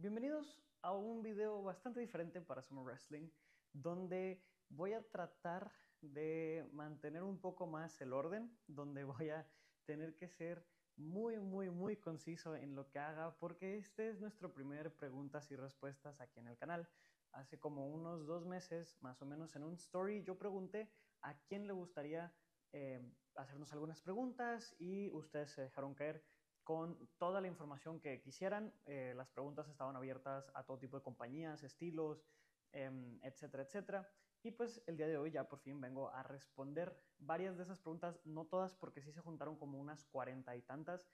Bienvenidos a un video bastante diferente para Sumo Wrestling, donde voy a tratar de mantener un poco más el orden, donde voy a tener que ser muy conciso en lo que haga, porque este es nuestro primer preguntas y respuestas aquí en el canal. Hace como unos 2 meses, más o menos, en un story, yo pregunté a quién le gustaría hacernos algunas preguntas y ustedes se dejaron caer con toda la información que quisieran. Las preguntas estaban abiertas a todo tipo de compañías, estilos, etcétera, etcétera. Y pues el día de hoy ya por fin vengo a responder varias de esas preguntas, no todas porque sí se juntaron como unas 40 y tantas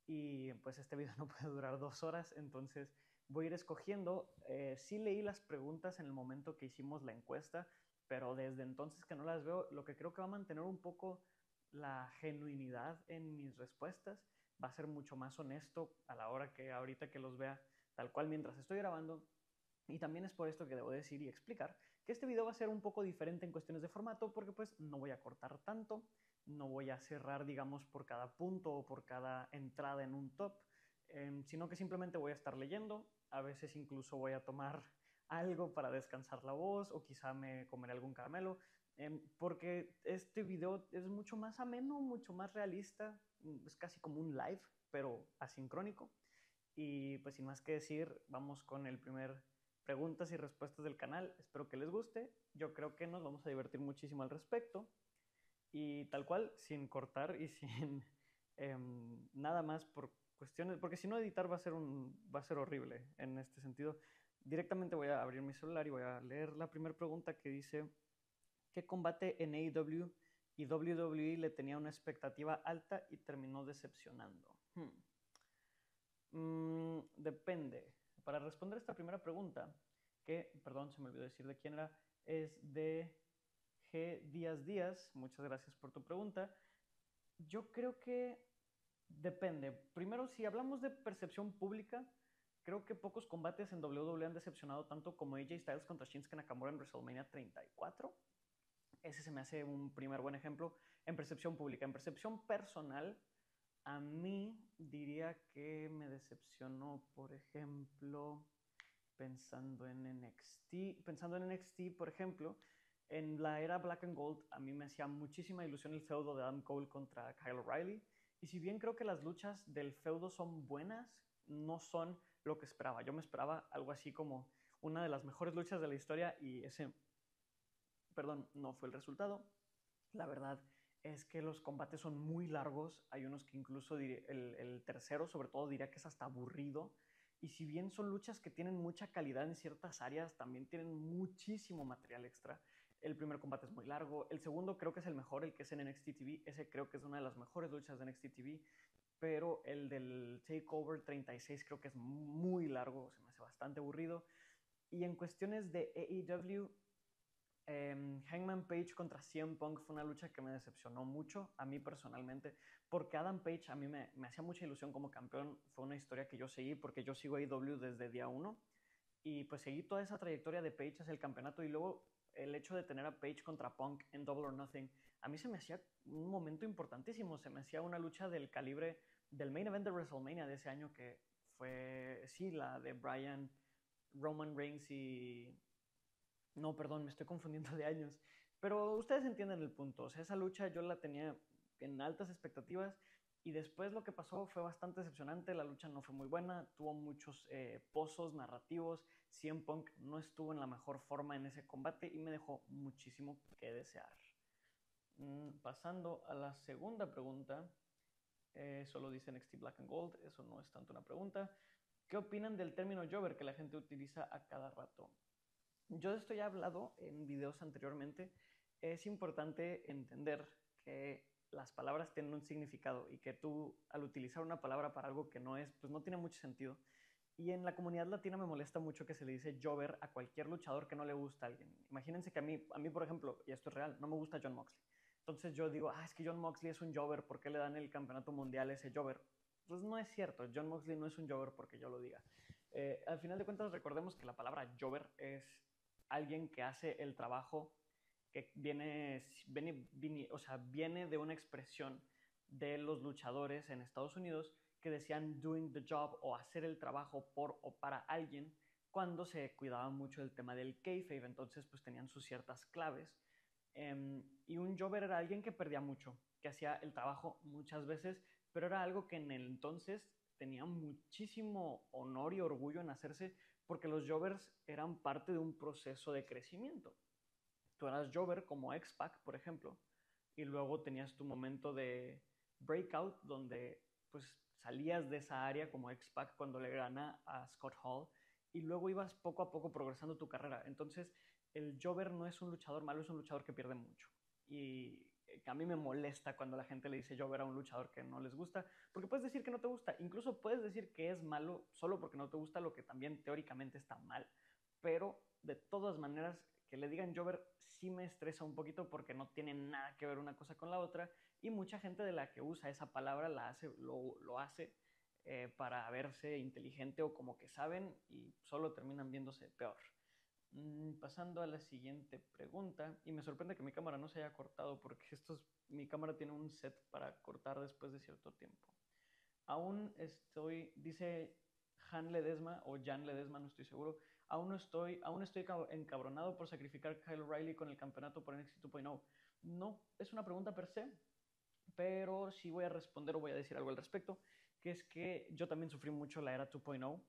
y pues este video no puede durar 2 horas, entonces voy a ir escogiendo. Sí leí las preguntas en el momento que hicimos la encuesta, pero desde entonces que no las veo, lo que creo que va a mantener un poco la genuinidad en mis respuestas va a ser mucho más honesto a la hora que ahorita que los vea tal cual mientras estoy grabando. Y también es por esto que debo decir y explicar que este video va a ser un poco diferente en cuestiones de formato, porque pues no voy a cortar tanto, no voy a cerrar, digamos, por cada punto o por cada entrada en un top, sino que simplemente voy a estar leyendo. A veces incluso voy a tomar algo para descansar la voz o quizá me comeré algún caramelo, porque este video es mucho más ameno, mucho más realista, es casi como un live, pero asincrónico. Y pues sin más que decir, vamos con el primer preguntas y respuestas del canal. Espero que les guste. Yo creo que nos vamos a divertir muchísimo al respecto. Y tal cual, sin cortar y sin nada más por cuestiones, porque si no editar va a ser horrible en este sentido. Directamente voy a abrir mi celular y voy a leer la primera pregunta que dice: ¿qué combate en AEW y WWE le tenía una expectativa alta y terminó decepcionando? Depende. Para responder esta primera pregunta, que, perdón, se me olvidó decir de quién era, es de G. Díaz Díaz. Muchas gracias por tu pregunta. Yo creo que depende. Primero, si hablamos de percepción pública, creo que pocos combates en WWE han decepcionado tanto como AJ Styles contra Shinsuke Nakamura en WrestleMania 34. Ese se me hace un primer buen ejemplo en percepción pública. En percepción personal, a mí diría que me decepcionó, por ejemplo, pensando en NXT, por ejemplo, en la era Black and Gold, a mí me hacía muchísima ilusión el feudo de Adam Cole contra Kyle O'Reilly. Y si bien creo que las luchas del feudo son buenas, no son lo que esperaba. Yo me esperaba algo así como una de las mejores luchas de la historia y ese, perdón, no fue el resultado. La verdad es que los combates son muy largos. Hay unos que incluso el tercero, sobre todo, diría que es hasta aburrido. Y si bien son luchas que tienen mucha calidad en ciertas áreas, también tienen muchísimo material extra. El primer combate es muy largo. El segundo creo que es el mejor, el que es en NXT TV. Ese creo que es una de las mejores luchas de NXT TV. Pero el del Takeover 36 creo que es muy largo, se me hace bastante aburrido. Y en cuestiones de AEW, Hangman Page contra CM Punk fue una lucha que me decepcionó mucho a mí personalmente, porque Adam Page a mí me hacía mucha ilusión como campeón. Fue una historia que yo seguí porque yo sigo AEW desde día uno y pues seguí toda esa trayectoria de Page hacia el campeonato. Y luego el hecho de tener a Page contra Punk en Double or Nothing a mí se me hacía un momento importantísimo. Se me hacía una lucha del calibre del main event de WrestleMania de ese año, que fue, sí, la de Bryan, Roman Reigns y... No, perdón, me estoy confundiendo de años. Pero ustedes entienden el punto. O sea, esa lucha yo la tenía en altas expectativas y después lo que pasó fue bastante decepcionante. La lucha no fue muy buena, tuvo muchos pozos narrativos. CM Punk no estuvo en la mejor forma en ese combate y me dejó muchísimo que desear. Pasando a la segunda pregunta, solo dice NXT Black and Gold, eso no es tanto una pregunta. ¿Qué opinan del término jobber que la gente utiliza a cada rato? Yo de esto ya he hablado en videos anteriormente. Es importante entender que las palabras tienen un significado y que tú, al utilizar una palabra para algo que no es, pues no tiene mucho sentido. Y en la comunidad latina me molesta mucho que se le dice jobber a cualquier luchador que no le gusta a alguien. Imagínense que a mí, por ejemplo, y esto es real, no me gusta Jon Moxley. Entonces yo digo, es que Jon Moxley es un jobber, ¿por qué le dan el campeonato mundial a ese jobber? Pues no es cierto, Jon Moxley no es un jobber porque yo lo diga. Al final de cuentas, recordemos que la palabra jobber es alguien que hace el trabajo que o sea, viene de una expresión de los luchadores en Estados Unidos que decían doing the job o hacer el trabajo por o para alguien, cuando se cuidaba mucho del tema del kayfabe. Entonces pues tenían sus ciertas claves. Y un jobber era alguien que perdía mucho, que hacía el trabajo muchas veces, pero era algo que en el entonces tenía muchísimo honor y orgullo en hacerse, porque los jobbers eran parte de un proceso de crecimiento. Tú eras jobber como X-Pac, por ejemplo, y luego tenías tu momento de breakout, donde pues salías de esa área como X-Pac cuando le gana a Scott Hall, y luego ibas poco a poco progresando tu carrera. Entonces, el jobber no es un luchador malo, es un luchador que pierde mucho. Y a mí me molesta cuando la gente le dice jobber a un luchador que no les gusta, porque puedes decir que no te gusta, incluso puedes decir que es malo solo porque no te gusta, lo que también teóricamente está mal, pero de todas maneras que le digan jobber sí me estresa un poquito porque no tiene nada que ver una cosa con la otra, y mucha gente de la que usa esa palabra lo hace para verse inteligente o como que saben, y solo terminan viéndose peor. Pasando a la siguiente pregunta, y me sorprende que mi cámara no se haya cortado porque mi cámara tiene un set para cortar después de cierto tiempo. Aún estoy, dice Han Ledesma o Jan Ledesma, no estoy seguro, aún estoy encabronado por sacrificar a Kyle O'Reilly con el campeonato por NXT 2.0. No es una pregunta per se, pero sí voy a responder o voy a decir algo al respecto, que es que yo también sufrí mucho la era 2.0.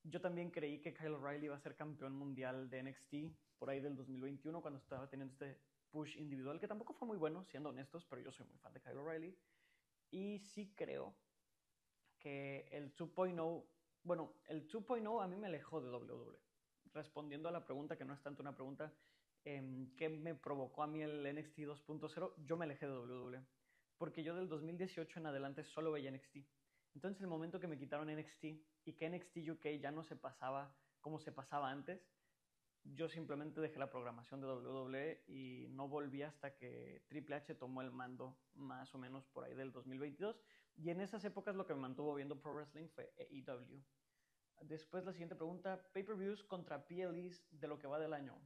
Yo también creí que Kyle O'Reilly iba a ser campeón mundial de NXT por ahí del 2021, cuando estaba teniendo este push individual, que tampoco fue muy bueno, siendo honestos, pero yo soy muy fan de Kyle O'Reilly. Y sí creo que el 2.0, bueno, el 2.0 a mí me alejó de WWE. Respondiendo a la pregunta, que no es tanto una pregunta, ¿qué me provocó a mí el NXT 2.0? Yo me alejé de WWE, porque yo del 2018 en adelante solo veía NXT. Entonces el momento que me quitaron NXT y que NXT UK ya no se pasaba como se pasaba antes, yo simplemente dejé la programación de WWE y no volví hasta que Triple H tomó el mando, más o menos por ahí del 2022. Y en esas épocas lo que me mantuvo viendo Pro Wrestling fue AEW. Después la siguiente pregunta, pay-per-views contra PLEs de lo que va del año.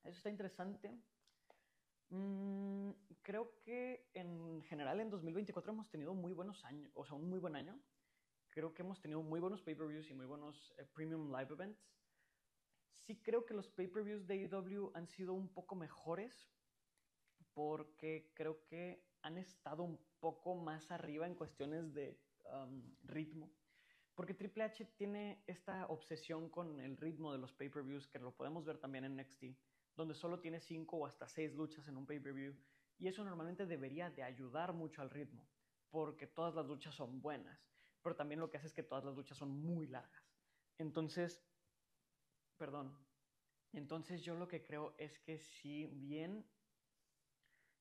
Eso está interesante. Creo que en general en 2024 hemos tenido muy buenos años, o sea, un muy buen año. Creo que hemos tenido muy buenos pay-per-views y muy buenos premium live events. Sí creo que los pay-per-views de AEW han sido un poco mejores, porque creo que han estado un poco más arriba en cuestiones de ritmo. Porque Triple H tiene esta obsesión con el ritmo de los pay-per-views, que lo podemos ver también en NXT, donde solo tiene 5 o hasta 6 luchas en un pay-per-view. Y eso normalmente debería de ayudar mucho al ritmo, porque todas las luchas son buenas, pero también lo que hace es que todas las luchas son muy largas. Entonces, perdón, entonces yo lo que creo es que si bien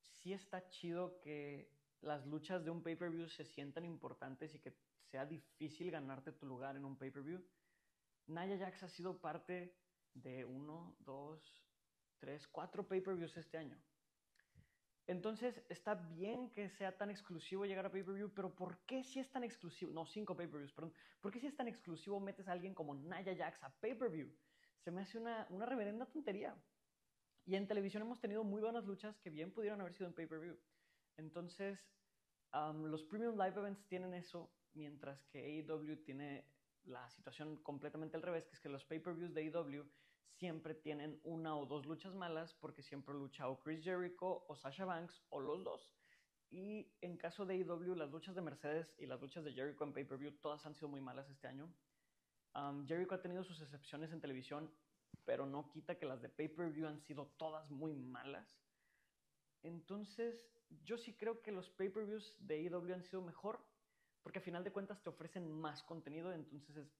sí está chido que las luchas de un pay-per-view se sientan importantes y que sea difícil ganarte tu lugar en un pay-per-view, Nia Jax ha sido parte de 1, 2, 3, 4 pay-per-views este año. Entonces está bien que sea tan exclusivo llegar a pay-per-view, pero ¿por qué si es tan exclusivo? No, 5 pay-per-views, perdón. ¿Por qué si es tan exclusivo metes a alguien como Nia Jax a pay-per-view? Se me hace una reverenda tontería. Y en televisión hemos tenido muy buenas luchas que bien pudieron haber sido en pay-per-view. Entonces, los Premium Live Events tienen eso, mientras que AEW tiene la situación completamente al revés, que es que los pay-per-views de AEW siempre tienen una o dos luchas malas, porque siempre lucha o Chris Jericho o Sasha Banks o los dos. Y en caso de AEW, las luchas de Mercedes y las luchas de Jericho en pay-per-view todas han sido muy malas este año. Jericho ha tenido sus excepciones en televisión, pero no quita que las de pay-per-view han sido todas muy malas. Entonces, yo sí creo que los pay-per-views de AEW han sido mejor, porque a final de cuentas te ofrecen más contenido, entonces es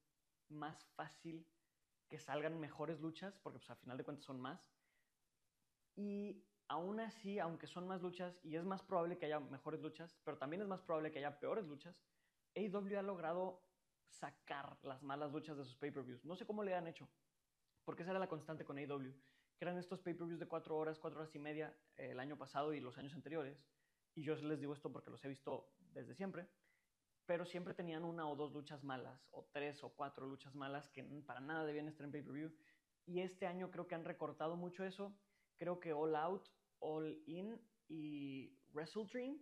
más fácil que salgan mejores luchas, porque pues a final de cuentas son más. Y aún así, aunque son más luchas, y es más probable que haya mejores luchas, pero también es más probable que haya peores luchas, AEW ha logrado sacar las malas luchas de sus pay-per-views. No sé cómo le han hecho, porque esa era la constante con AEW, que eran estos pay-per-views de 4 horas y media el año pasado y los años anteriores, y yo les digo esto porque los he visto desde siempre, pero siempre tenían una o dos luchas malas, o 3 o 4 luchas malas que para nada debían estar en pay-per-view, y este año creo que han recortado mucho eso. Creo que All Out, All In y Wrestle Dream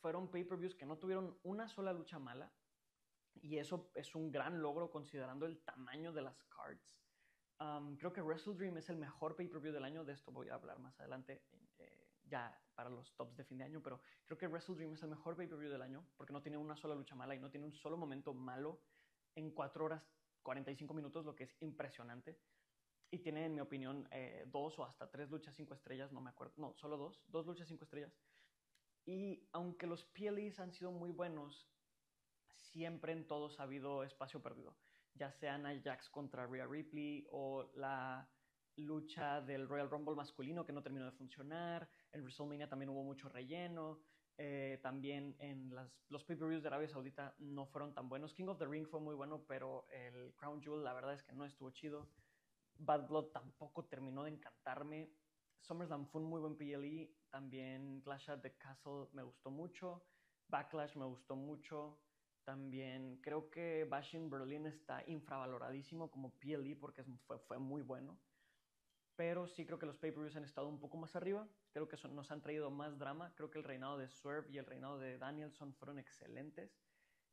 fueron pay-per-views que no tuvieron una sola lucha mala, y eso es un gran logro considerando el tamaño de las cards. Creo que Wrestle Dream es el mejor pay-per-view del año, de esto voy a hablar más adelante, ya para los tops de fin de año, pero creo que Wrestle Dream es el mejor pay-per-view del año porque no tiene una sola lucha mala y no tiene un solo momento malo en 4 horas 45 minutos, lo que es impresionante. Y tiene, en mi opinión, 2 o hasta 3 luchas 5 estrellas, no me acuerdo, no, solo 2 luchas 5 estrellas. Y aunque los PLEs han sido muy buenos, siempre en todos ha habido espacio perdido, ya sea Nia Jax contra Rhea Ripley o la lucha del Royal Rumble masculino que no terminó de funcionar. En WrestleMania también hubo mucho relleno. También en los pay-per-views de Arabia Saudita no fueron tan buenos. King of the Ring fue muy bueno, pero el Crown Jewel la verdad es que no estuvo chido. Bad Blood tampoco terminó de encantarme. SummerSlam fue un muy buen PLE. También Clash at the Castle me gustó mucho. Backlash me gustó mucho. También creo que Bash in Berlin está infravaloradísimo como PLE porque fue muy bueno. Pero sí creo que los pay-per-views han estado un poco más arriba. Creo que nos han traído más drama. Creo que el reinado de Swerve y el reinado de Danielson fueron excelentes.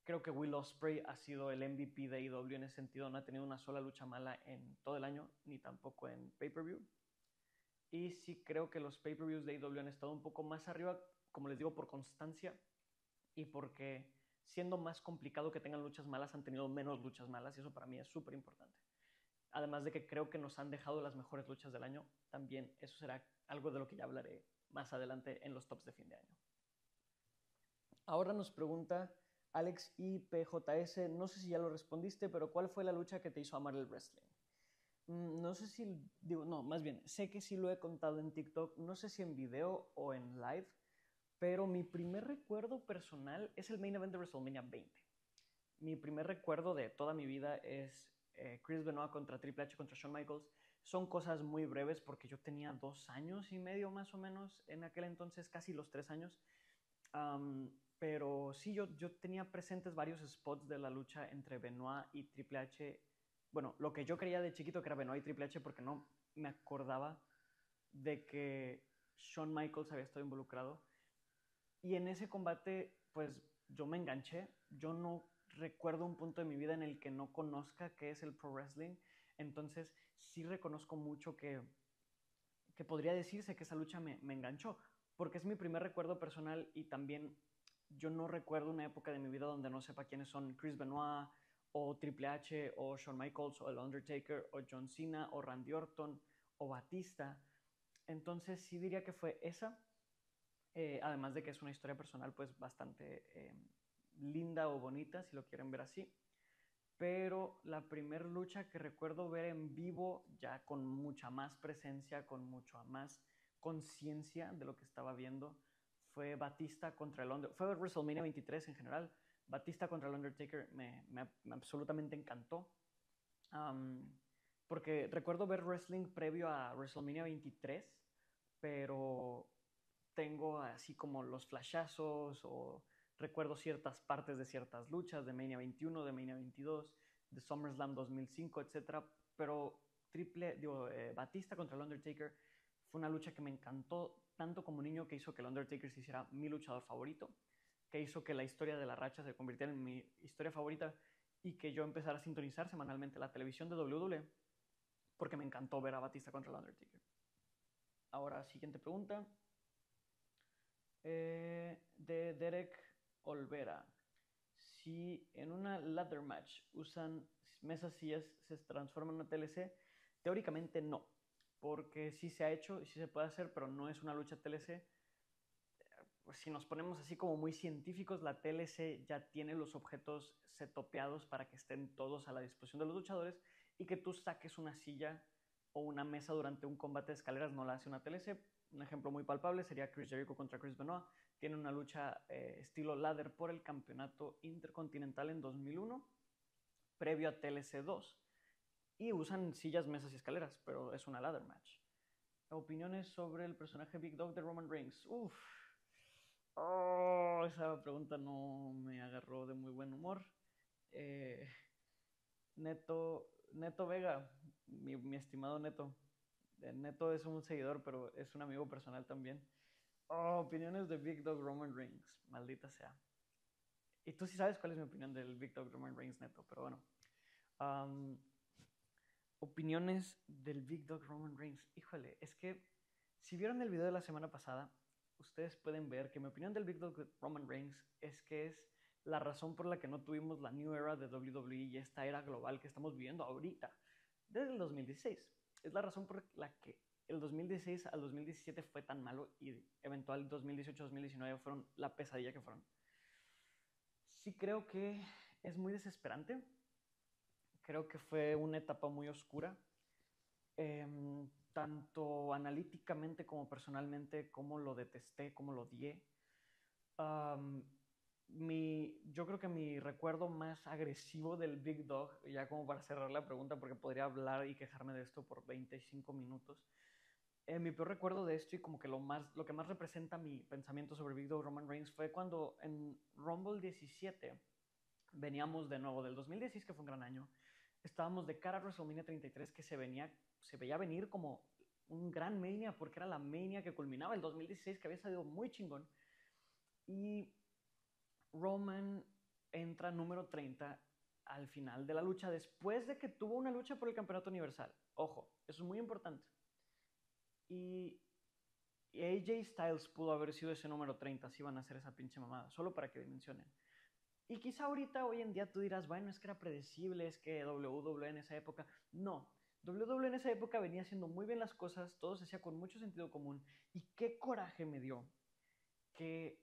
Creo que Will Ospreay ha sido el MVP de AEW en ese sentido. No ha tenido una sola lucha mala en todo el año, ni tampoco en pay-per-view. Y sí creo que los pay-per-views de AEW han estado un poco más arriba, como les digo, por constancia y porque siendo más complicado que tengan luchas malas, han tenido menos luchas malas y eso para mí es súper importante. Además de que creo que nos han dejado las mejores luchas del año, también eso será algo de lo que ya hablaré más adelante en los tops de fin de año. Ahora nos pregunta Alex IPJS, no sé si ya lo respondiste, pero ¿cuál fue la lucha que te hizo amar el wrestling? No sé si, digo, no, más bien, sé que sí lo he contado en TikTok, no sé si en video o en live, pero mi primer recuerdo personal es el main event de WrestleMania 20. Mi primer recuerdo de toda mi vida es Chris Benoit contra Triple H contra Shawn Michaels. Son cosas muy breves porque yo tenía 2 años y medio más o menos en aquel entonces, casi los 3 años. Pero sí, yo tenía presentes varios spots de la lucha entre Benoit y Triple H. Bueno, lo que yo creía de chiquito que era Benoit y Triple H porque no me acordaba de que Shawn Michaels había estado involucrado. Y en ese combate, pues yo me enganché. Yo no recuerdo un punto de mi vida en el que no conozca qué es el pro wrestling. Entonces sí reconozco mucho que podría decirse que esa lucha me enganchó, porque es mi primer recuerdo personal y también yo no recuerdo una época de mi vida donde no sepa quiénes son Chris Benoit o Triple H o Shawn Michaels o El Undertaker o John Cena o Randy Orton o Batista. Entonces sí diría que fue esa, además de que es una historia personal pues bastante linda o bonita, si lo quieren ver así. Pero la primera lucha que recuerdo ver en vivo, ya con mucha más presencia, con mucha más conciencia de lo que estaba viendo, fue Batista contra el Undertaker. Fue WrestleMania 23 en general. Batista contra el Undertaker me absolutamente encantó. Porque recuerdo ver wrestling previo a WrestleMania 23, pero tengo así como los flashazos o recuerdo ciertas partes de ciertas luchas de Mania 21, de Mania 22, de SummerSlam 2005, etc. Pero Batista contra el Undertaker fue una lucha que me encantó tanto como niño, que hizo que el Undertaker se hiciera mi luchador favorito, que hizo que la historia de la racha se convirtiera en mi historia favorita y que yo empezara a sintonizar semanalmente la televisión de WWE porque me encantó ver a Batista contra el Undertaker. Ahora, siguiente pregunta. De Derek Olvera. Si en una ladder match usan mesas sillas, ¿se transforma en una TLC? Teóricamente no, porque sí se ha hecho y sí se puede hacer, pero no es una lucha TLC. Pues si nos ponemos así como muy científicos, la TLC ya tiene los objetos setopeados para que estén todos a la disposición de los luchadores y que tú saques una silla o una mesa durante un combate de escaleras no la hace una TLC. Un ejemplo muy palpable sería Chris Jericho contra Chris Benoit. Tiene una lucha estilo ladder por el campeonato intercontinental en 2001, previo a TLC 2. Y usan sillas, mesas y escaleras, pero es una ladder match. Opiniones sobre el personaje Big Dog de Roman Reigns. Esa pregunta no me agarró de muy buen humor. Eh, Neto Vega, mi estimado Neto. Neto es un seguidor, pero es un amigo personal también. Oh, opiniones de Big Dog Roman Reigns, maldita sea. Y tú sí sabes cuál es mi opinión del Big Dog Roman Reigns neto, pero bueno. Um, Opiniones del Big Dog Roman Reigns. Híjole, es que si vieron el video de la semana pasada, ustedes pueden ver que mi opinión del Big Dog Roman Reigns es que es la razón por la que no tuvimos la New Era de WWE y esta era global que estamos viviendo ahorita, desde el 2016. Es la razón por la que el 2016 al 2017 fue tan malo y eventual 2018-2019 fueron la pesadilla que fueron. Sí creo que es muy desesperante. Creo que fue una etapa muy oscura, tanto analíticamente como personalmente, como lo detesté, como lo odié. Um, yo creo que mi recuerdo más agresivo del Big Dog, ya como para cerrar la pregunta, porque podría hablar y quejarme de esto por 25 minutos, mi peor recuerdo de esto y como que lo que más representa mi pensamiento sobre Big Dog Roman Reigns fue cuando en Rumble 17 veníamos de nuevo del 2016, que fue un gran año, estábamos de cara a WrestleMania 33 que se veía venir como un gran Mania porque era la Mania que culminaba el 2016 que había salido muy chingón y Roman entra número 30 al final de la lucha después de que tuvo una lucha por el campeonato universal. Ojo, eso es muy importante. Y AJ Styles pudo haber sido ese número 30 si iban a hacer esa pinche mamada, solo para que dimensionen. Y quizá ahorita, hoy en día, tú dirás, bueno, es que era predecible, es que WWE en esa época. No, WWE en esa época venía haciendo muy bien las cosas, todo se hacía con mucho sentido común. Y qué coraje me dio que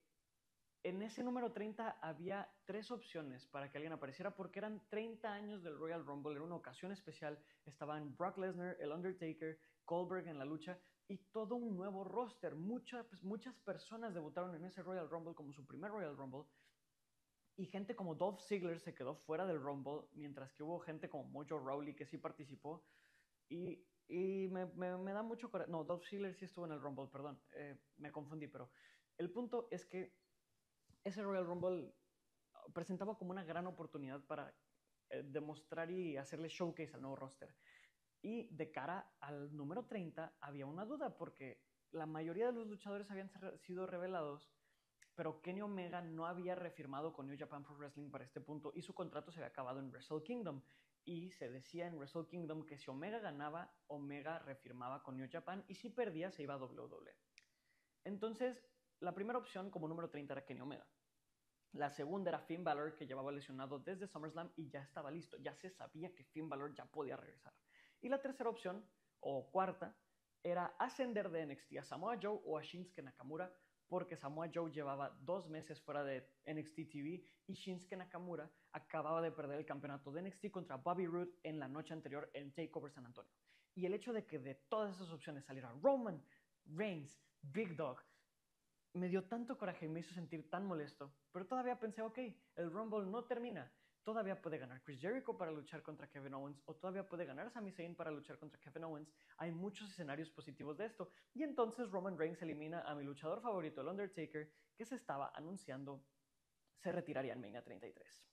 en ese número 30 había tres opciones para que alguien apareciera porque eran 30 años del Royal Rumble, era una ocasión especial. Estaban Brock Lesnar, El Undertaker, Goldberg en la lucha y todo un nuevo roster. Muchas personas debutaron en ese Royal Rumble como su primer Royal Rumble y gente como Dolph Ziggler se quedó fuera del Rumble, mientras que hubo gente como Mojo Rawley que sí participó. Y me da mucho coraje. No, Dolph Ziggler sí estuvo en el Rumble, perdón, me confundí, pero el punto es que ese Royal Rumble presentaba como una gran oportunidad para demostrar y hacerle showcase al nuevo roster. Y de cara al número 30 había una duda porque la mayoría de los luchadores habían sido revelados, pero Kenny Omega no había refirmado con New Japan Pro Wrestling para este punto y su contrato se había acabado en Wrestle Kingdom. Y se decía en Wrestle Kingdom que si Omega ganaba, Omega refirmaba con New Japan y si perdía se iba a WWE. Entonces, la primera opción como número 30 era Kenny Omega. La segunda era Finn Balor, que llevaba lesionado desde SummerSlam y ya estaba listo. Ya se sabía que Finn Balor ya podía regresar. Y la tercera opción, o cuarta, era ascender de NXT a Samoa Joe o a Shinsuke Nakamura, porque Samoa Joe llevaba 2 meses fuera de NXT TV y Shinsuke Nakamura acababa de perder el campeonato de NXT contra Bobby Roode en la noche anterior en TakeOver San Antonio. Y el hecho de que de todas esas opciones saliera Roman Reigns, Big Dog, me dio tanto coraje y me hizo sentir tan molesto, pero todavía pensé, ok, el Rumble no termina. Todavía puede ganar Chris Jericho para luchar contra Kevin Owens o todavía puede ganar Sami Zayn para luchar contra Kevin Owens. Hay muchos escenarios positivos de esto. Y entonces Roman Reigns elimina a mi luchador favorito, el Undertaker, que se estaba anunciando se retiraría en Mania 33.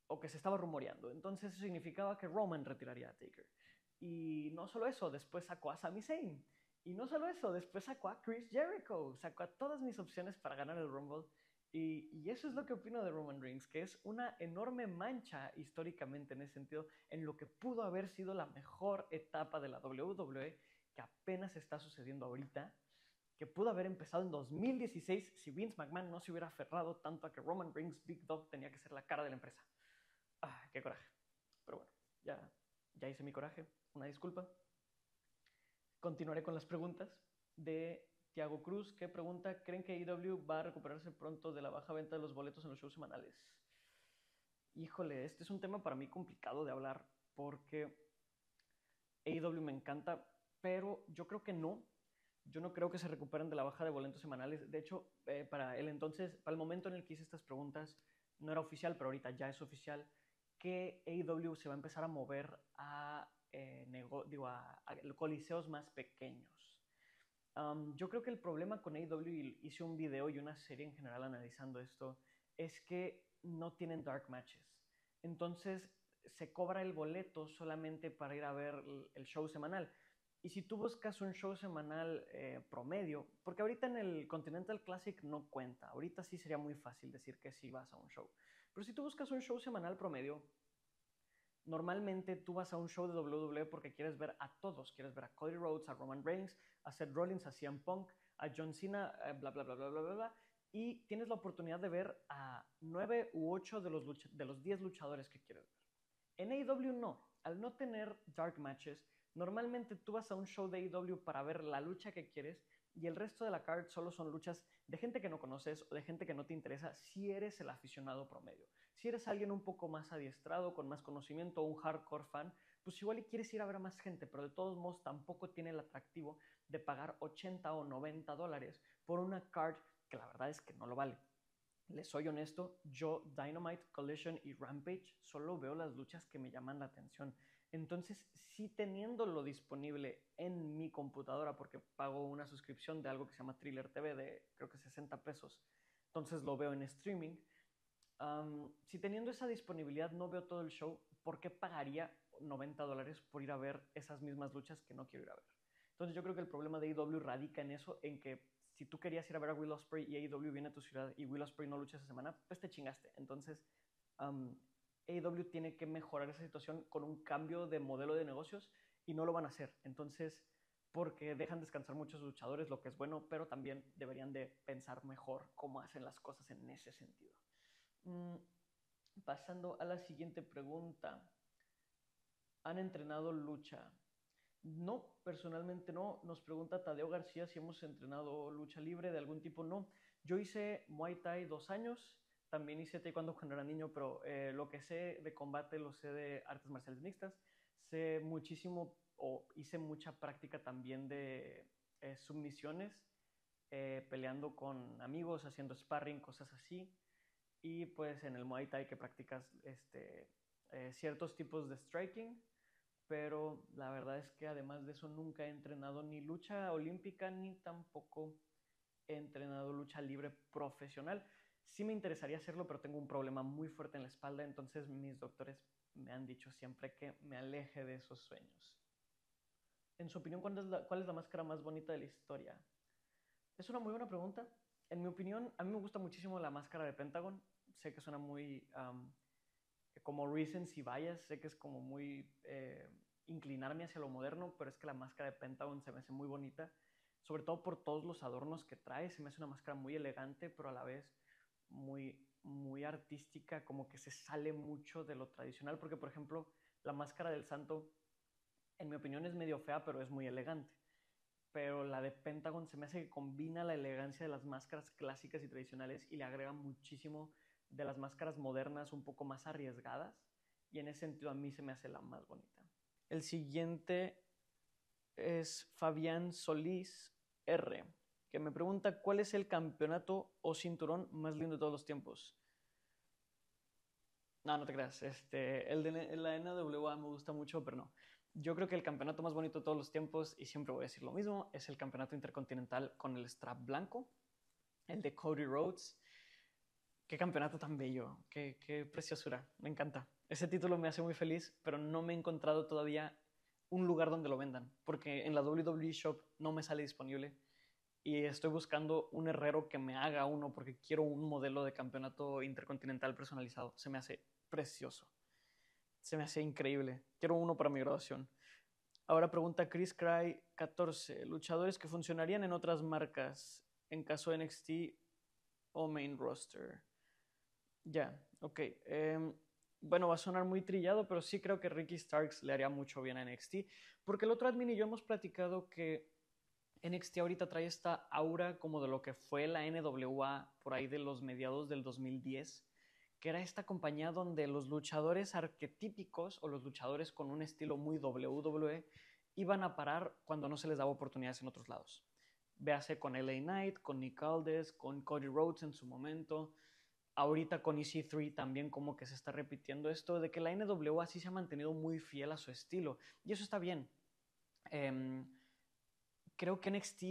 O que se estaba rumoreando. Entonces eso significaba que Roman retiraría a Taker. Y no solo eso, después sacó a Sami Zayn. Y no solo eso, después sacó a Chris Jericho. Sacó a todas mis opciones para ganar el Rumble. Y eso es lo que opino de Roman Reigns, que es una enorme mancha históricamente en ese sentido, en lo que pudo haber sido la mejor etapa de la WWE, que apenas está sucediendo ahorita, que pudo haber empezado en 2016 si Vince McMahon no se hubiera aferrado tanto a que Roman Reigns Big Dog tenía que ser la cara de la empresa. Ah, qué coraje. Pero bueno, ya hice mi coraje. Una disculpa. Continuaré con las preguntas de Tiago Cruz, que pregunta, ¿creen que AEW va a recuperarse pronto de la baja venta de los boletos en los shows semanales? Híjole, este es un tema para mí complicado de hablar porque AEW me encanta, pero yo creo que no. Yo no creo que se recuperen de la baja de boletos semanales. De hecho, para el momento en el que hice estas preguntas, no era oficial, pero ahorita ya es oficial, que AEW se va a empezar a mover a coliseos más pequeños. Yo creo que el problema con AEW, y hice un video y una serie en general analizando esto, es que no tienen dark matches. Entonces se cobra el boleto solamente para ir a ver el show semanal. Y si tú buscas un show semanal promedio, porque ahorita en el Continental Classic no cuenta, ahorita sí sería muy fácil decir que sí vas a un show. Pero si tú buscas un show semanal promedio, normalmente tú vas a un show de WWE porque quieres ver a todos. Quieres ver a Cody Rhodes, a Roman Reigns, a Seth Rollins, a CM Punk, a John Cena, bla, bla, bla, bla, bla, bla, bla. Y tienes la oportunidad de ver a 9 u 8 de los 10 luchadores que quieres ver. En AEW no. Al no tener dark matches, normalmente tú vas a un show de AEW para ver la lucha que quieres y el resto de la card solo son luchas de gente que no conoces o de gente que no te interesa si eres el aficionado promedio. Si eres alguien un poco más adiestrado, con más conocimiento o un hardcore fan, pues igual y quieres ir a ver a más gente, pero de todos modos tampoco tiene el atractivo de pagar 80 o 90 dólares por una card que la verdad es que no lo vale. Les soy honesto, yo Dynamite, Collision y Rampage solo veo las luchas que me llaman la atención. Entonces, sí teniéndolo disponible en mi computadora, porque pago una suscripción de algo que se llama Thriller TV de creo que 60 pesos, entonces lo veo en streaming. Si teniendo esa disponibilidad no veo todo el show, ¿por qué pagaría 90 dólares por ir a ver esas mismas luchas que no quiero ir a ver? Entonces yo creo que el problema de AEW radica en eso, en que si tú querías ir a ver a Will Ospreay y AEW viene a tu ciudad y Will Ospreay no lucha esa semana, pues te chingaste. Entonces AEW tiene que mejorar esa situación con un cambio de modelo de negocios y no lo van a hacer. Entonces, porque dejan descansar muchos luchadores, lo que es bueno, pero también deberían de pensar mejor cómo hacen las cosas en ese sentido. Pasando a la siguiente pregunta. ¿Han entrenado lucha? No, personalmente no. Nos pregunta Tadeo García si hemos entrenado lucha libre de algún tipo. No. Yo hice Muay Thai 2 años. También hice Taekwondo cuando era niño, pero lo que sé de combate lo sé de artes marciales mixtas. Sé muchísimo o hice mucha práctica también de submisiones, peleando con amigos, haciendo sparring, cosas así. Y pues en el Muay Thai que practicas ciertos tipos de striking, pero la verdad es que además de eso nunca he entrenado ni lucha olímpica ni tampoco he entrenado lucha libre profesional. Sí me interesaría hacerlo, pero tengo un problema muy fuerte en la espalda, entonces mis doctores me han dicho siempre que me aleje de esos sueños. En su opinión, cuál es la máscara más bonita de la historia? Es una muy buena pregunta. En mi opinión, a mí me gusta muchísimo la máscara de Pentagon. Sé que suena muy como recency bias, sé que es como muy inclinarme hacia lo moderno, pero es que la máscara de Pentagon se me hace muy bonita, sobre todo por todos los adornos que trae. Se me hace una máscara muy elegante, pero a la vez muy, muy artística, como que se sale mucho de lo tradicional, porque por ejemplo, la máscara del santo, en mi opinión, es medio fea, pero es muy elegante. Pero la de Pentagon se me hace que combina la elegancia de las máscaras clásicas y tradicionales y le agrega muchísimo de las máscaras modernas un poco más arriesgadas, y en ese sentido a mí se me hace la más bonita. El siguiente es Fabián Solís R, que me pregunta cuál es el campeonato o cinturón más lindo de todos los tiempos. No, no te creas. El de la NWA me gusta mucho, pero no. Yo creo que el campeonato más bonito de todos los tiempos, y siempre voy a decir lo mismo, es el campeonato intercontinental con el strap blanco, el de Cody Rhodes. Qué campeonato tan bello, qué preciosura, me encanta. Ese título me hace muy feliz, pero no me he encontrado todavía un lugar donde lo vendan, porque en la WWE Shop no me sale disponible y estoy buscando un herrero que me haga uno porque quiero un modelo de campeonato intercontinental personalizado. Se me hace precioso, se me hace increíble. Quiero uno para mi graduación. Ahora pregunta Chris Cry 14, luchadores que funcionarían en otras marcas en caso de NXT o main roster. Ya, ok. Bueno, va a sonar muy trillado, pero sí creo que Ricky Starks le haría mucho bien a NXT, porque el otro admin y yo hemos platicado que NXT ahorita trae esta aura como de lo que fue la NWA por ahí de los mediados del 2010, que era esta compañía donde los luchadores arquetípicos o los luchadores con un estilo muy WWE iban a parar cuando no se les daba oportunidades en otros lados. Véase con LA Knight, con Nick Aldis, con Cody Rhodes en su momento. Ahorita con EC3 también como que se está repitiendo esto de que la NWA sí se ha mantenido muy fiel a su estilo. Y eso está bien. Creo que NXT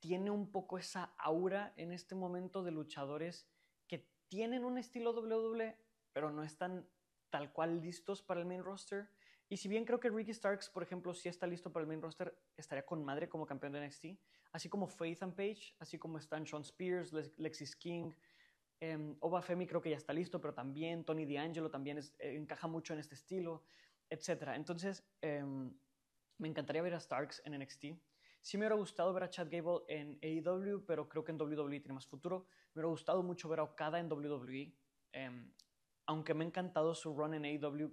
tiene un poco esa aura en este momento de luchadores que tienen un estilo WWE, pero no están tal cual listos para el main roster. Y si bien creo que Ricky Starks, por ejemplo, sí está listo para el main roster, estaría con madre como campeón de NXT, así como Faith and Page, así como están Shawn Spears, Lexis King, Oba Femi creo que ya está listo, pero también Tony D'Angelo también encaja mucho en este estilo, etc. Entonces, me encantaría ver a Starks en NXT. Sí me hubiera gustado ver a Chad Gable en AEW, pero creo que en WWE tiene más futuro. Me hubiera gustado mucho ver a Okada en WWE. Aunque me ha encantado su run en AEW,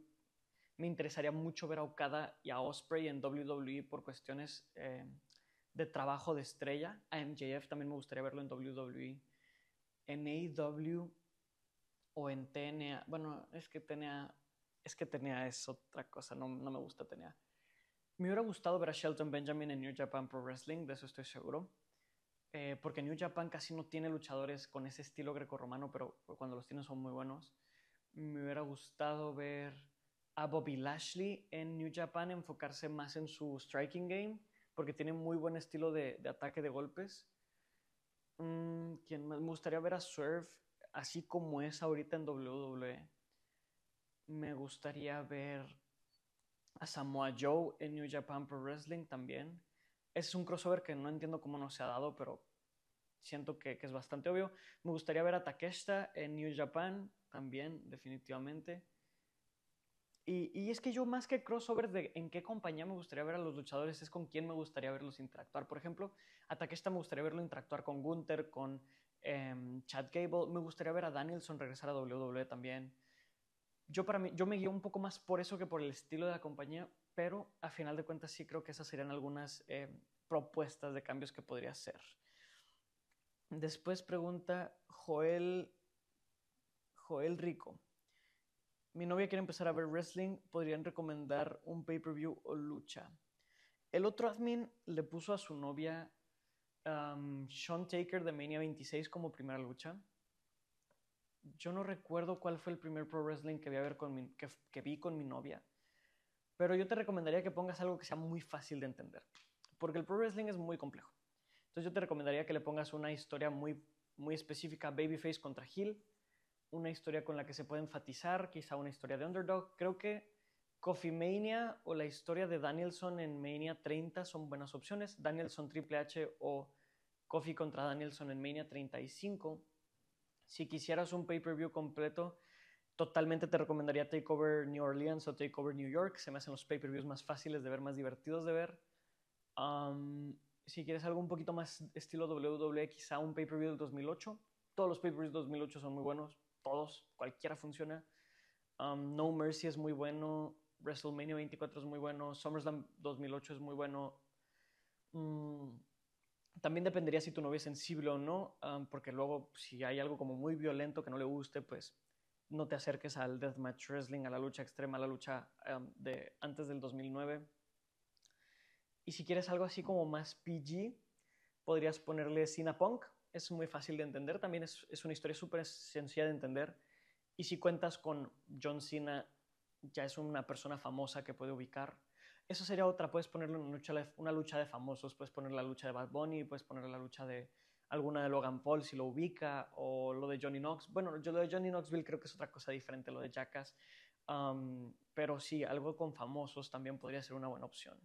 me interesaría mucho ver a Okada y a Ospreay en WWE por cuestiones de trabajo de estrella. A MJF también me gustaría verlo en WWE. En AEW o en TNA. Bueno, es que TNA es otra cosa, no me gusta TNA. Me hubiera gustado ver a Shelton Benjamin en New Japan Pro Wrestling, de eso estoy seguro. Porque New Japan casi no tiene luchadores con ese estilo grecorromano, pero cuando los tiene son muy buenos. Me hubiera gustado ver a Bobby Lashley en New Japan enfocarse más en su striking game, porque tiene muy buen estilo de ataque de golpes. ¿Quién más? Me gustaría ver a Swerve así como es ahorita en WWE. Me gustaría ver a Samoa Joe en New Japan Pro Wrestling también. Ese es un crossover que no entiendo cómo no se ha dado, pero siento que es bastante obvio. Me gustaría ver a Takeshita en New Japan también, definitivamente. Y es que yo más que crossover de en qué compañía me gustaría ver a los luchadores, es con quién me gustaría verlos interactuar. Por ejemplo, a Takeshita me gustaría verlo interactuar con Gunther, con Chad Gable. Me gustaría ver a Danielson regresar a WWE también. Yo me guío un poco más por eso que por el estilo de la compañía, pero a final de cuentas sí creo que esas serían algunas propuestas de cambios que podría hacer. Después pregunta Joel Rico. Mi novia quiere empezar a ver wrestling, ¿podrían recomendar un pay-per-view o lucha? El otro admin le puso a su novia Sean Taker de Mania 26 como primera lucha. Yo no recuerdo cuál fue el primer pro wrestling que vi con mi novia, pero yo te recomendaría que pongas algo que sea muy fácil de entender, porque el pro wrestling es muy complejo. Entonces yo te recomendaría que le pongas una historia muy, muy específica, babyface contra heel, una historia con la que se puede enfatizar, quizá una historia de underdog. Creo que Coffee Mania o la historia de Danielson en Mania 30 son buenas opciones. Danielson Triple H o Coffee contra Danielson en Mania 35. Si quisieras un pay-per-view completo, totalmente te recomendaría TakeOver New Orleans o TakeOver New York. Se me hacen los pay-per-views más fáciles de ver, más divertidos de ver. Si quieres algo un poquito más estilo WWE, quizá un pay-per-view del 2008. Todos los pay-per-views del 2008 son muy buenos. Todos, cualquiera funciona. No Mercy es muy bueno. WrestleMania 24 es muy bueno. SummerSlam 2008 es muy bueno. También dependería si tu novia es sensible o no, porque luego si hay algo como muy violento que no le guste, pues no te acerques al Deathmatch Wrestling, a la lucha extrema, a la lucha de antes del 2009. Y si quieres algo así como más PG, podrías ponerle Cena Punk. Es muy fácil de entender, también es una historia súper sencilla de entender. Y si cuentas con John Cena, ya es una persona famosa que puede ubicar. Eso sería otra, puedes ponerle una lucha de famosos, puedes poner la lucha de Bad Bunny, puedes poner la lucha de alguna de Logan Paul si lo ubica, o lo de Johnny Knox. Bueno, yo lo de Johnny Knoxville creo que es otra cosa diferente, lo de Jackass. Pero sí, algo con famosos también podría ser una buena opción.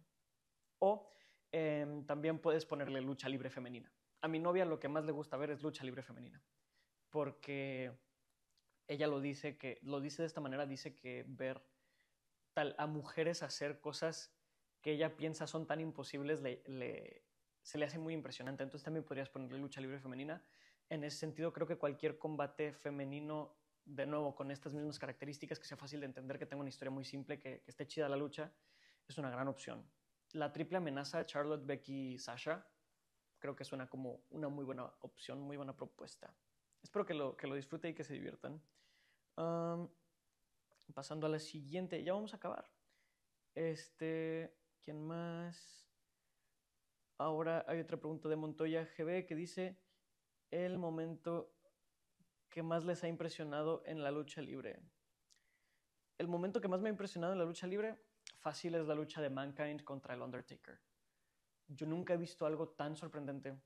O también puedes ponerle lucha libre femenina. A mi novia lo que más le gusta ver es lucha libre femenina, porque ella lo dice de esta manera, dice que ver a mujeres hacer cosas que ella piensa son tan imposibles se le hace muy impresionante. Entonces también podrías ponerle lucha libre femenina. En ese sentido, creo que cualquier combate femenino, de nuevo, con estas mismas características, que sea fácil de entender, que tenga una historia muy simple, que esté chida la lucha, es una gran opción. La triple amenaza, Charlotte, Becky, Sasha, creo que suena como una muy buena opción, muy buena propuesta. Espero que lo disfruten y que se diviertan. Pasando a la siguiente, ya vamos a acabar. ¿Quién más? Ahora hay otra pregunta de Montoya GB que dice: el momento que más les ha impresionado en la lucha libre. El momento que más me ha impresionado en la lucha libre, fácil, es la lucha de Mankind contra el Undertaker. Yo nunca he visto algo tan sorprendente.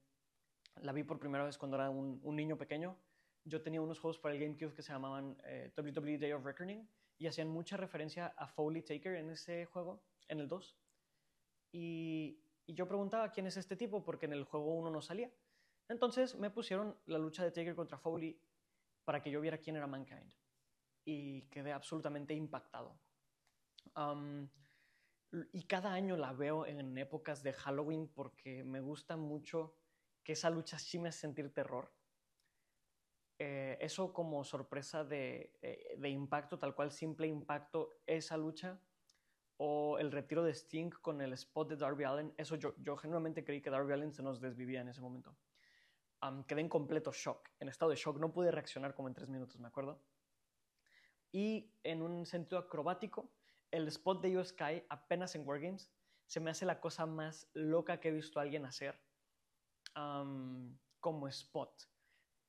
La vi por primera vez cuando era un niño pequeño. Yo tenía unos juegos para el GameCube que se llamaban WWE Day of Reckoning, y hacían mucha referencia a Foley Taker en ese juego, en el 2. Y yo preguntaba quién es este tipo porque en el juego 1 no salía. Entonces me pusieron la lucha de Taker contra Foley para que yo viera quién era Mankind. Y quedé absolutamente impactado. Y cada año la veo en épocas de Halloween porque me gusta mucho que esa lucha sí me hace sentir terror. Eso como sorpresa de impacto, tal cual simple impacto, esa lucha, o el retiro de Sting con el spot de Darby Allin, eso yo genuinamente creí que Darby Allin se nos desvivía en ese momento. Quedé en completo shock, en estado de shock, no pude reaccionar como en 3 minutos, me acuerdo. Y en un sentido acrobático, el spot de Io Sky apenas en Wargames se me hace la cosa más loca que he visto a alguien hacer como spot,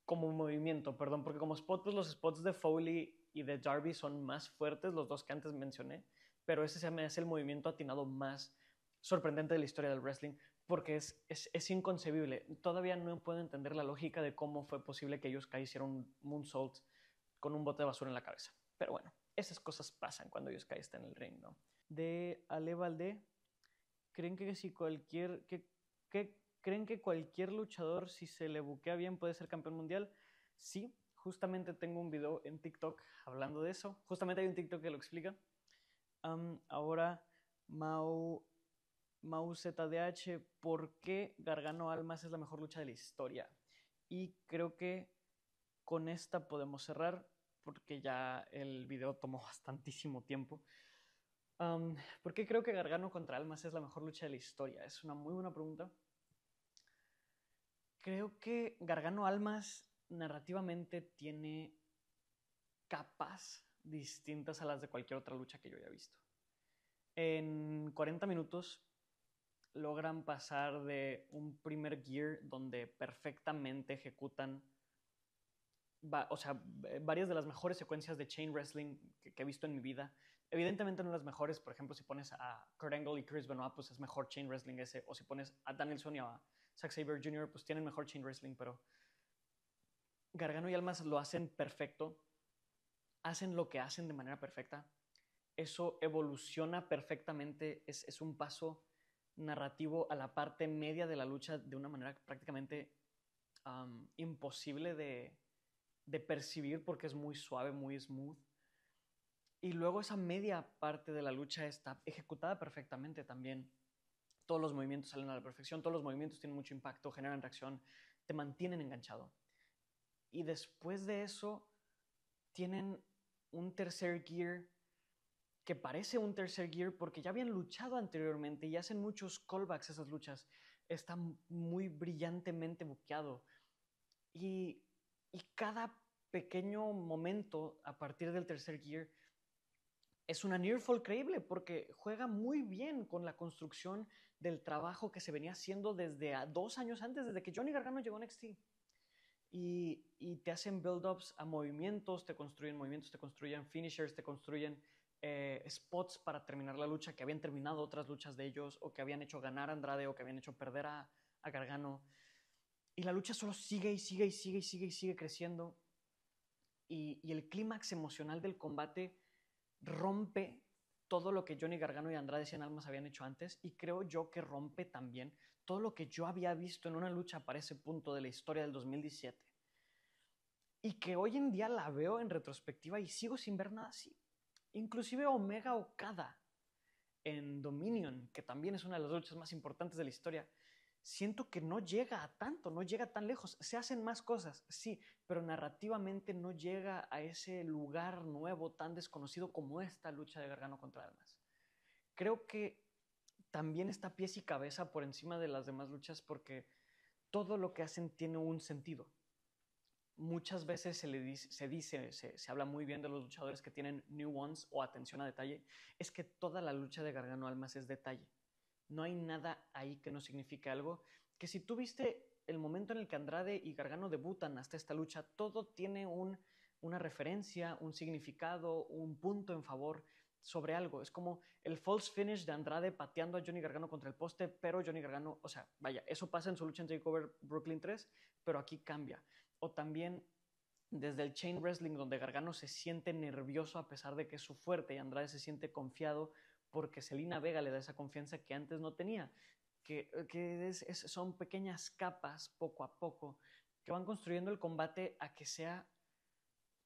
como movimiento, perdón, porque como spot, pues los spots de Foley y de Darby son más fuertes, los dos que antes mencioné, pero ese se me hace el movimiento atinado más sorprendente de la historia del wrestling, porque es inconcebible. Todavía no puedo entender la lógica de cómo fue posible que Io Sky hiciera un moonsault con un bote de basura en la cabeza. Pero bueno, esas cosas pasan cuando Io Sky está en el ring, ¿no? De Ale Valdé, ¿creen que si cualquier... ¿Creen que cualquier luchador, si se le buquea bien, puede ser campeón mundial? Sí, justamente tengo un video en TikTok hablando de eso. Justamente hay un TikTok que lo explica. Ahora, Mau ZDH, ¿por qué Gargano Almas es la mejor lucha de la historia? Y creo que con esta podemos cerrar, porque ya el video tomó bastantísimo tiempo. ¿Por qué creo que Gargano contra Almas es la mejor lucha de la historia? Es una muy buena pregunta. Creo que Gargano Almas narrativamente tiene capas distintas a las de cualquier otra lucha que yo haya visto. En 40 minutos logran pasar de un primer gear donde perfectamente ejecutan varias de las mejores secuencias de chain wrestling que he visto en mi vida. Evidentemente no las mejores, por ejemplo, si pones a Kurt Angle y Chris Benoit, pues es mejor chain wrestling ese, o si pones a Danielson y a Zack Sabre Jr., pues tienen mejor chain wrestling, pero Gargano y Almas lo hacen perfecto, hacen lo que hacen de manera perfecta, eso evoluciona perfectamente, es un paso narrativo a la parte media de la lucha de una manera prácticamente imposible de percibir porque es muy suave, muy smooth. Y luego esa media parte de la lucha está ejecutada perfectamente también. Todos los movimientos salen a la perfección, todos los movimientos tienen mucho impacto, generan reacción, te mantienen enganchado. Y después de eso tienen un tercer gear que parece un tercer gear porque ya habían luchado anteriormente y hacen muchos callbacks a esas luchas. Está muy brillantemente buqueado. Y cada pequeño momento a partir del tercer gear es una near fall creíble porque juega muy bien con la construcción del trabajo que se venía haciendo desde 2 años antes, desde que Johnny Gargano llegó a NXT. Y te hacen build-ups a movimientos, te construyen finishers, te construyen spots para terminar la lucha que habían terminado otras luchas de ellos o que habían hecho ganar a Andrade o que habían hecho perder a Gargano. Y la lucha solo sigue y sigue y sigue y sigue y sigue creciendo. Y el clímax emocional del combate rompe todo lo que Johnny Gargano y Andrade Cien Almas habían hecho antes y creo yo que rompe también todo lo que yo había visto en una lucha para ese punto de la historia del 2017 y que hoy en día la veo en retrospectiva y sigo sin ver nada así. Inclusive Omega Okada en Dominion, que también es una de las luchas más importantes de la historia, siento que no llega a tanto, no llega tan lejos. Se hacen más cosas, sí, pero narrativamente no llega a ese lugar nuevo tan desconocido como esta lucha de Gargano contra Almas. Creo que también está pies y cabeza por encima de las demás luchas porque todo lo que hacen tiene un sentido. Muchas veces se habla muy bien de los luchadores que tienen nuance o atención a detalle. Es que toda la lucha de Gargano Almas es detalle. No hay nada ahí que no signifique algo. Que si tú viste el momento en el que Andrade y Gargano debutan hasta esta lucha, todo tiene una referencia, un significado, un punto en favor sobre algo. Es como el false finish de Andrade pateando a Johnny Gargano contra el poste, pero Johnny Gargano, o sea, vaya, eso pasa en su lucha en TakeOver Brooklyn 3, pero aquí cambia. O también desde el chain wrestling, donde Gargano se siente nervioso a pesar de que es su fuerte, y Andrade se siente confiado porque Zelina Vega le da esa confianza que antes no tenía, son pequeñas capas poco a poco que van construyendo el combate a que sea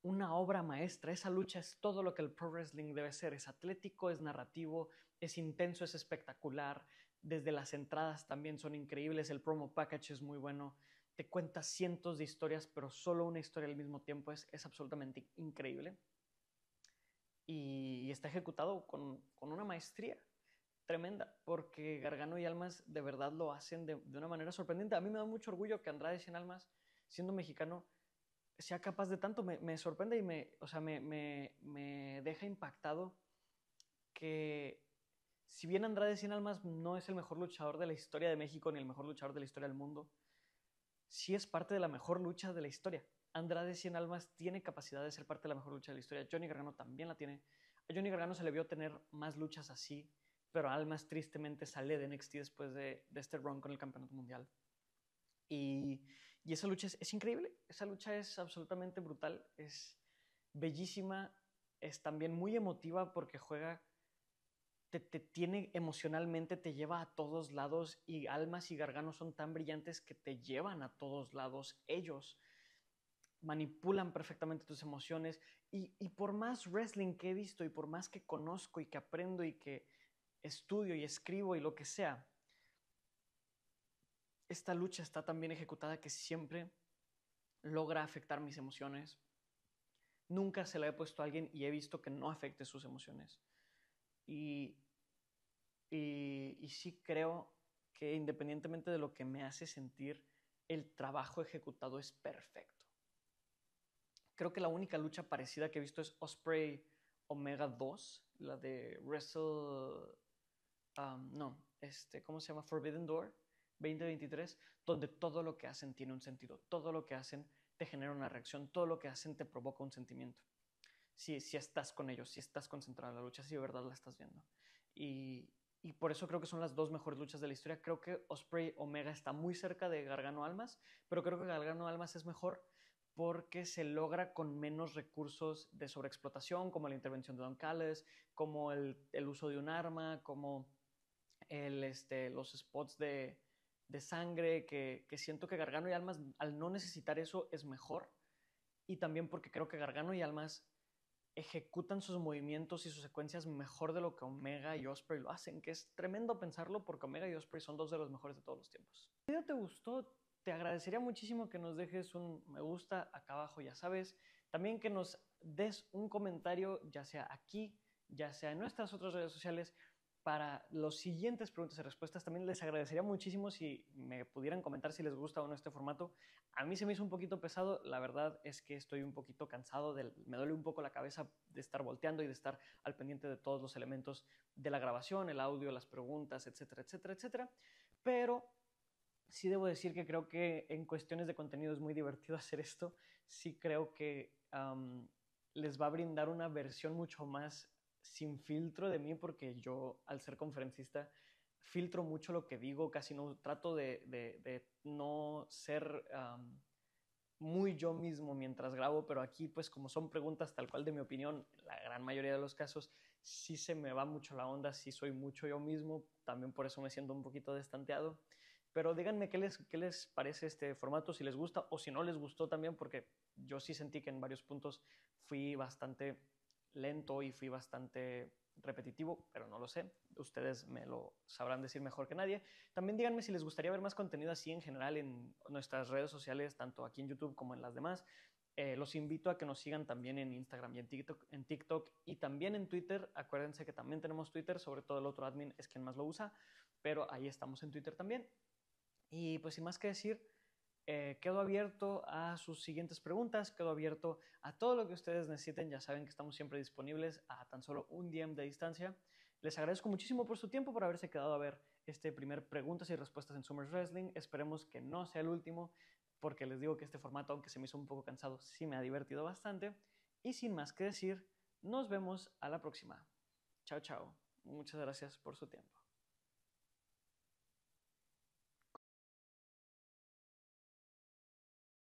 una obra maestra. Esa lucha es todo lo que el pro wrestling debe ser. Es atlético, es narrativo, es intenso, es espectacular. Desde las entradas también son increíbles. El promo package es muy bueno. Te cuenta cientos de historias, pero solo una historia al mismo tiempo. Es absolutamente increíble. Y está ejecutado con una maestría tremenda, porque Gargano y Almas de verdad lo hacen de una manera sorprendente. A mí me da mucho orgullo que Andrade Cien Almas, siendo mexicano, sea capaz de tanto. Me sorprende y me deja impactado que, si bien Andrade Cien Almas no es el mejor luchador de la historia de México ni el mejor luchador de la historia del mundo, sí es parte de la mejor lucha de la historia. Andrade Cien Almas tiene capacidad de ser parte de la mejor lucha de la historia. Johnny Gargano también la tiene. A Johnny Gargano se le vio tener más luchas así, pero Almas tristemente sale de NXT después de este run con el campeonato mundial. Y esa lucha es increíble. Esa lucha es absolutamente brutal. Es bellísima. Es también muy emotiva porque te tiene emocionalmente, te lleva a todos lados, y Almas y Gargano son tan brillantes que te llevan a todos lados. Ellos manipulan perfectamente tus emociones, y por más wrestling que he visto y por más que conozco y que aprendo y que estudio y escribo y lo que sea, esta lucha está tan bien ejecutada que siempre logra afectar mis emociones. Nunca se la he puesto a alguien y he visto que no afecte sus emociones. Y sí creo que, independientemente de lo que me hace sentir, el trabajo ejecutado es perfecto. Creo que la única lucha parecida que he visto es Ospreay Omega 2, la de ¿cómo se llama? Forbidden Door 2023, donde todo lo que hacen tiene un sentido, todo lo que hacen te genera una reacción, todo lo que hacen te provoca un sentimiento. Si estás con ellos, si estás concentrado en la lucha, si de verdad la estás viendo. Y por eso creo que son las dos mejores luchas de la historia. Creo que Ospreay Omega está muy cerca de Gargano Almas, pero creo que Gargano Almas es mejor porque se logra con menos recursos de sobreexplotación, como la intervención de Don Callis, como el uso de un arma, como los spots de sangre, que siento que Gargano y Almas, al no necesitar eso, es mejor. Y también porque creo que Gargano y Almas ejecutan sus movimientos y sus secuencias mejor de lo que Omega y Ospreay lo hacen, que es tremendo pensarlo, porque Omega y Ospreay son dos de los mejores de todos los tiempos. Si el video te gustó, te agradecería muchísimo que nos dejes un me gusta acá abajo, ya sabes. También que nos des un comentario, ya sea aquí, ya sea en nuestras otras redes sociales, para los siguientes preguntas y respuestas. También les agradecería muchísimo si me pudieran comentar si les gusta o no este formato. A mí se me hizo un poquito pesado, la verdad es que estoy un poquito cansado, me duele un poco la cabeza de estar volteando y de estar al pendiente de todos los elementos de la grabación, el audio, las preguntas, etcétera, etcétera, etcétera. Pero sí debo decir que creo que en cuestiones de contenido es muy divertido hacer esto. Sí creo que les va a brindar una versión mucho más sin filtro de mí, porque yo, al ser conferencista, filtro mucho lo que digo, casi no trato de no ser muy yo mismo mientras grabo, pero aquí, pues, como son preguntas tal cual de mi opinión, la gran mayoría de los casos sí se me va mucho la onda, sí soy mucho yo mismo, también por eso me siento un poquito destanteado. Pero díganme qué les parece este formato, si les gusta o si no les gustó también, porque yo sí sentí que en varios puntos fui bastante lento y fui bastante repetitivo, pero no lo sé. Ustedes me lo sabrán decir mejor que nadie. También díganme si les gustaría ver más contenido así en general en nuestras redes sociales, tanto aquí en YouTube como en las demás. Los invito a que nos sigan también en Instagram y en TikTok y también en Twitter. Acuérdense que también tenemos Twitter, sobre todo el otro admin es quien más lo usa, pero ahí estamos en Twitter también. Y pues sin más que decir, quedo abierto a sus siguientes preguntas, quedo abierto a todo lo que ustedes necesiten. Ya saben que estamos siempre disponibles a tan solo un DM de distancia. Les agradezco muchísimo por su tiempo, por haberse quedado a ver este primer preguntas y respuestas en Summer Wrestling. Esperemos que no sea el último, porque les digo que este formato, aunque se me hizo un poco cansado, sí me ha divertido bastante. Y sin más que decir, nos vemos a la próxima. Chao, chao. Muchas gracias por su tiempo.